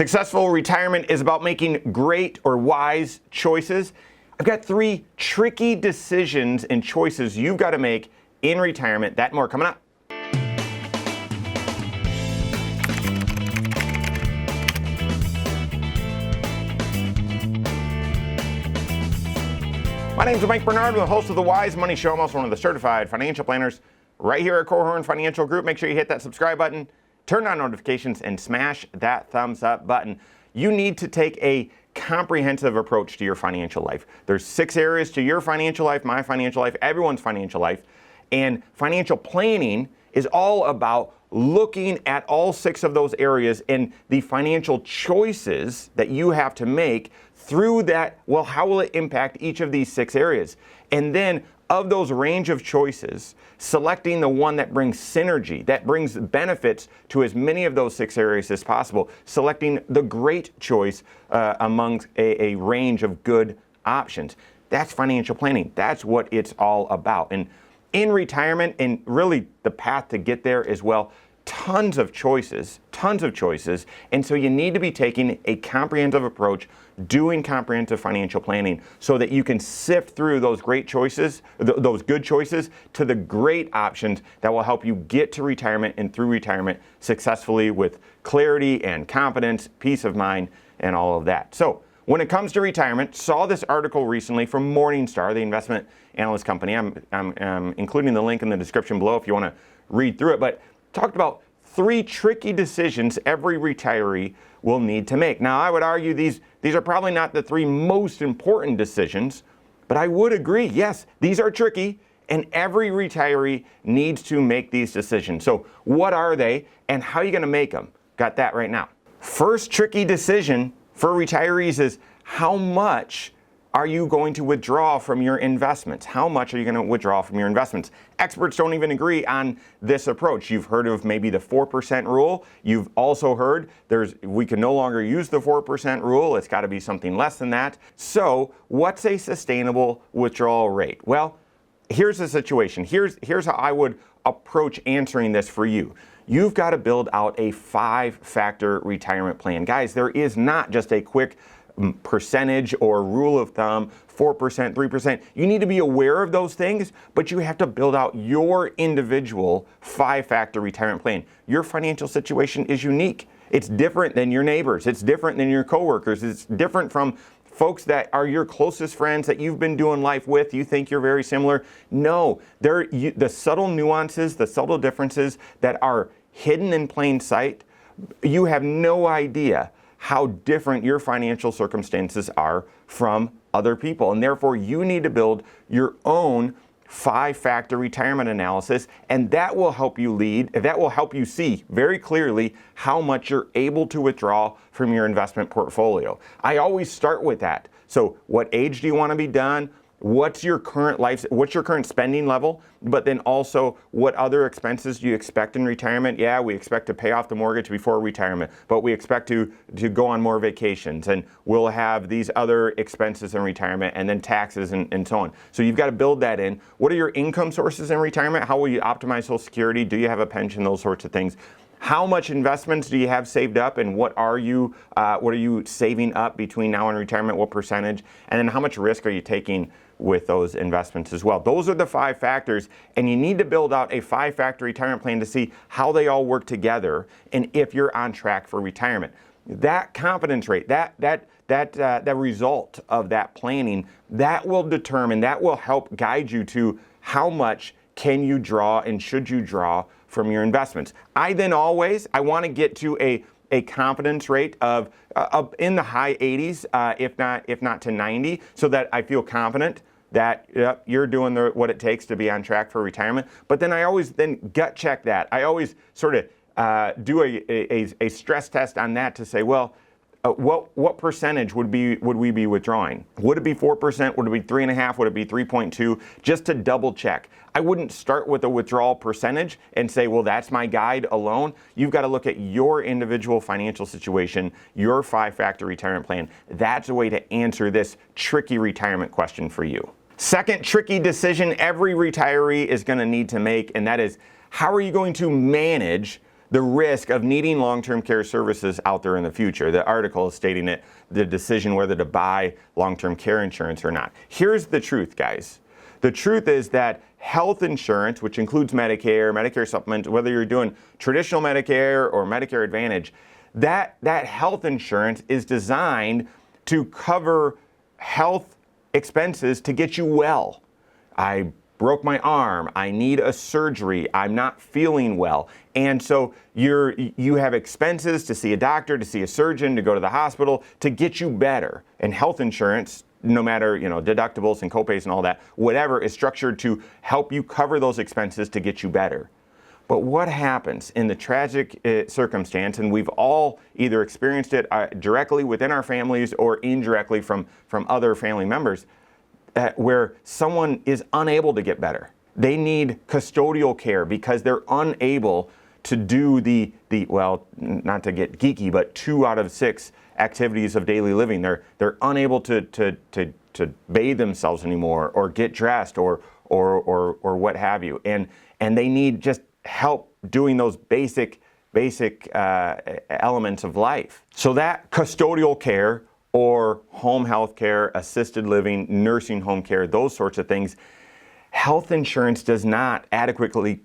Successful retirement is about making great or wise choices. I've got 3 tricky decisions and choices you've got to make in retirement. That and more coming up. My name is Mike Bernard, I'm the host of the Wise Money Show. I'm also one of the certified financial planners right here at Korhorn Financial Group. Make sure you hit that subscribe button, turn on notifications, and smash that thumbs up button. You need to take a comprehensive approach to your financial life. There's 6 areas to your financial life, my financial life, everyone's financial life. And financial planning is all about looking at all 6 of those areas and the financial choices that you have to make through that. Well, how will it impact each of these 6 areas? And then of those range of choices, selecting the one that brings synergy, that brings benefits to as many of those 6 areas as possible, selecting the great choice among a range of good options. That's financial planning. That's what it's all about. And in retirement, and really the path to get there as well, tons of choices. And so you need to be taking a comprehensive approach, doing comprehensive financial planning so that you can sift through those great choices, those good choices, to the great options that will help you get to retirement and through retirement successfully with clarity and confidence, peace of mind, and all of that. So when it comes to retirement, saw this article recently from Morningstar, the investment analyst company. I'm including the link in the description below if you want to read through it, but talked about 3 tricky decisions every retiree will need to make. Now, I would argue these are probably not the 3 most important decisions, but I would agree, yes, these are tricky, and every retiree needs to make these decisions. So what are they, and how are you going to make them? Got that right now. First tricky decision for retirees is how much are you going to withdraw from your investments? How much are you going to withdraw from your investments? Experts don't even agree on this approach. You've heard of maybe the 4% rule. You've also heard we can no longer use the 4% rule. It's got to be something less than that. So what's a sustainable withdrawal rate? Well, here's the situation. Here's how I would approach answering this for you. You've got to build out a 5-factor retirement plan. Guys, there is not just a quick percentage or rule of thumb, 4%, 3%. You need to be aware of those things, but you have to build out your individual 5-factor retirement plan. Your financial situation is unique. It's different than your neighbors. It's different than your coworkers. It's different from folks that are your closest friends that you've been doing life with. You think you're very similar. No, the subtle nuances, the subtle differences that are hidden in plain sight, you have no idea how different your financial circumstances are from other people. And therefore, you need to build your own 5-factor retirement analysis, and that will help you see very clearly how much you're able to withdraw from your investment portfolio. I always start with that. So what age do you want to be done? What's your current spending level? But then also, what other expenses do you expect in retirement? Yeah, we expect to pay off the mortgage before retirement, but we expect to go on more vacations, and we'll have these other expenses in retirement, and then taxes and so on. So you've got to build that in. What are your income sources in retirement? How will you optimize Social Security? Do you have a pension? Those sorts of things. How much investments do you have saved up, and what are you saving up between now and retirement? What percentage? And then how much risk are you taking with those investments as well? Those are the 5 factors, and you need to build out a 5-factor retirement plan to see how they all work together and if you're on track for retirement. That confidence rate, that result of that planning, that will help guide you to how much can you draw and should you draw from your investments. I want to get to a confidence rate of in the high 80s, if not to 90, so that I feel confident that you're doing what it takes to be on track for retirement. But then I always gut check that. I always sort of do a stress test on that to say, well, what percentage would we be withdrawing? Would it be 4%? Would it be 3.5%? Would it be 3.2%? Just to double check. I wouldn't start with a withdrawal percentage and say, well, that's my guide alone. You've got to look at your individual financial situation, your 5-factor retirement plan. That's a way to answer this tricky retirement question for you. Second tricky decision every retiree is going to need to make, and that is, how are you going to manage the risk of needing long-term care services out there in the future. The article is stating it, the decision whether to buy long-term care insurance or not. Here's the truth, guys. The truth is that health insurance, which includes Medicare, Medicare supplement, whether you're doing traditional Medicare or Medicare Advantage, that health insurance is designed to cover health expenses to get you well. I broke my arm, I need a surgery, I'm not feeling well. And so you have expenses to see a doctor, to see a surgeon, to go to the hospital to get you better. And health insurance, no matter, deductibles and copays and all that, whatever, is structured to help you cover those expenses to get you better. But what happens in the tragic circumstance, and we've all either experienced it directly within our families or indirectly from other family members, where someone is unable to get better. They need custodial care because they're unable to do the well, not to get geeky, but 2 out of 6 activities of daily living. They're unable to bathe themselves anymore, or get dressed, or what have you. And they need just help doing those basic elements of life. So that custodial care, or home health care, assisted living, nursing home care, those sorts of things, health insurance does not adequately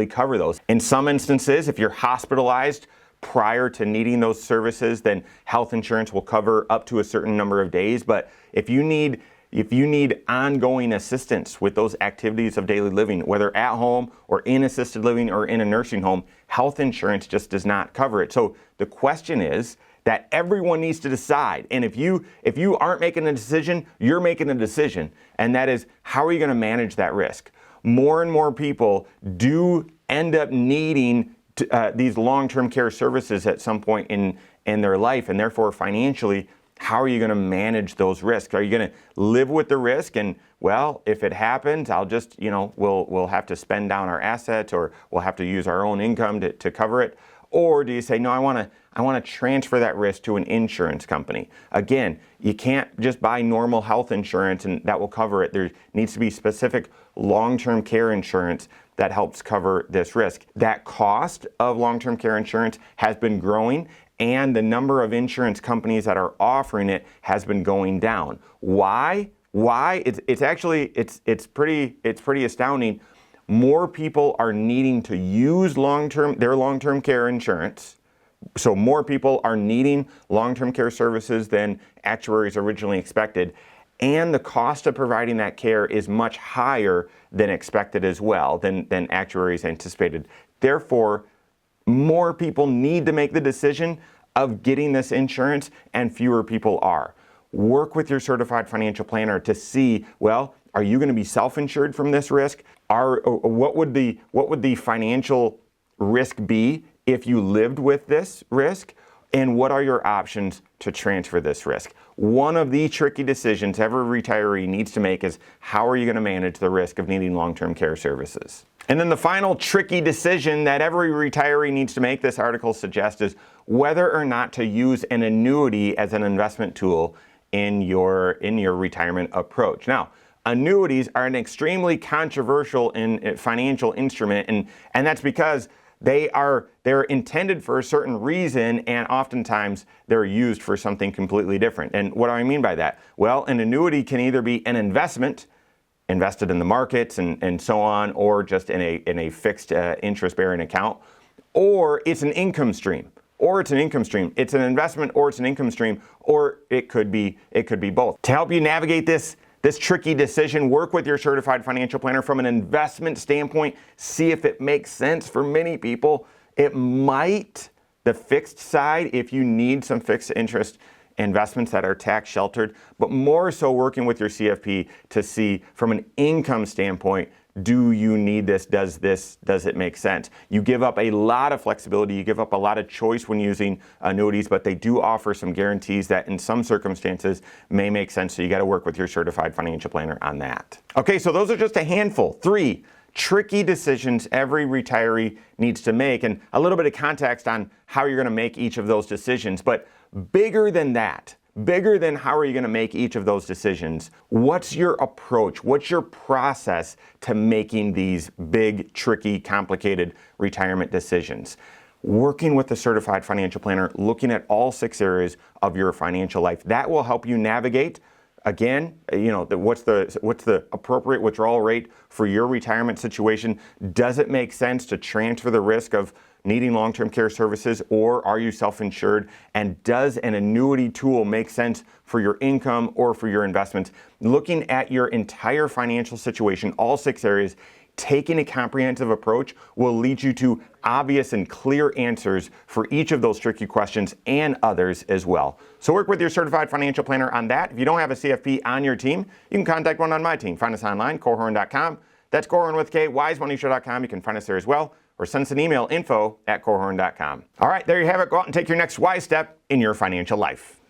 cover those. In some instances, if you're hospitalized prior to needing those services, then health insurance will cover up to a certain number of days. But if you need ongoing assistance with those activities of daily living, whether at home or in assisted living or in a nursing home, health insurance just does not cover it. So the question is that everyone needs to decide. And if you aren't making a decision, you're making a decision. And that is, how are you going to manage that risk? More and more people do end up needing these long-term care services at some point in their life, and therefore financially, how are you going to manage those risks? Are you going to live with the risk and, well, if it happens, I'll just, we'll have to spend down our assets, or we'll have to use our own income to cover it? Or do you say, no, I want to transfer that risk to an insurance company? Again, you can't just buy normal health insurance and that will cover it. There needs to be specific long-term care insurance that helps cover this risk. That cost of long-term care insurance has been growing, and the number of insurance companies that are offering it has been going down. Why? It's pretty astounding. More people are needing to use their long-term care insurance. So more people are needing long-term care services than actuaries originally expected. And the cost of providing that care is much higher than expected as well, than actuaries anticipated. Therefore, more people need to make the decision of getting this insurance, and fewer people are. Work with your certified financial planner to see, well, are you going to be self-insured from this risk? What would the financial risk be if you lived with this risk? And what are your options to transfer this risk? One of the tricky decisions every retiree needs to make is, how are you going to manage the risk of needing long-term care services? And then the final tricky decision that every retiree needs to make, this article suggests, is whether or not to use an annuity as an investment tool in your retirement approach. Now, annuities are an extremely controversial financial instrument, and that's because they're intended for a certain reason, and oftentimes they're used for something completely different. And what do I mean by that? Well, an annuity can either be an investment, invested in the markets and so on, or just in a fixed interest-bearing account, or it's an income stream. It's an investment, or it's an income stream, or it could be both. To help you navigate this tricky decision, work with your certified financial planner from an investment standpoint. See if it makes sense for many people. It might, the fixed side, if you need some fixed interest investments that are tax sheltered, but more so working with your CFP to see from an income standpoint, do you need this? Does it make sense? You give up a lot of flexibility, you give up a lot of choice when using annuities, but they do offer some guarantees that in some circumstances may make sense, so you got to work with your certified financial planner on that. Okay, so those are just a handful, 3 tricky decisions every retiree needs to make, and a little bit of context on how you're going to make each of those decisions. But bigger than that, bigger than how are you going to make each of those decisions. What's your approach? What's your process to making these big, tricky, complicated retirement decisions? Working with a certified financial planner, looking at all 6 areas of your financial life, that will help you navigate. Again, what's the appropriate withdrawal rate for your retirement situation? Does it make sense to transfer the risk of needing long-term care services, or are you self-insured? And does an annuity tool make sense for your income or for your investments? Looking at your entire financial situation, all 6 areas, taking a comprehensive approach will lead you to obvious and clear answers for each of those tricky questions and others as well. So work with your certified financial planner on that. If you don't have a CFP on your team, you can contact one on my team. Find us online, Korhorn.com. That's Korhorn with K, wisemoneyshow.com. You can find us there as well, or send us an email, info@Korhorn.com. All right, there you have it. Go out and take your next wise step in your financial life.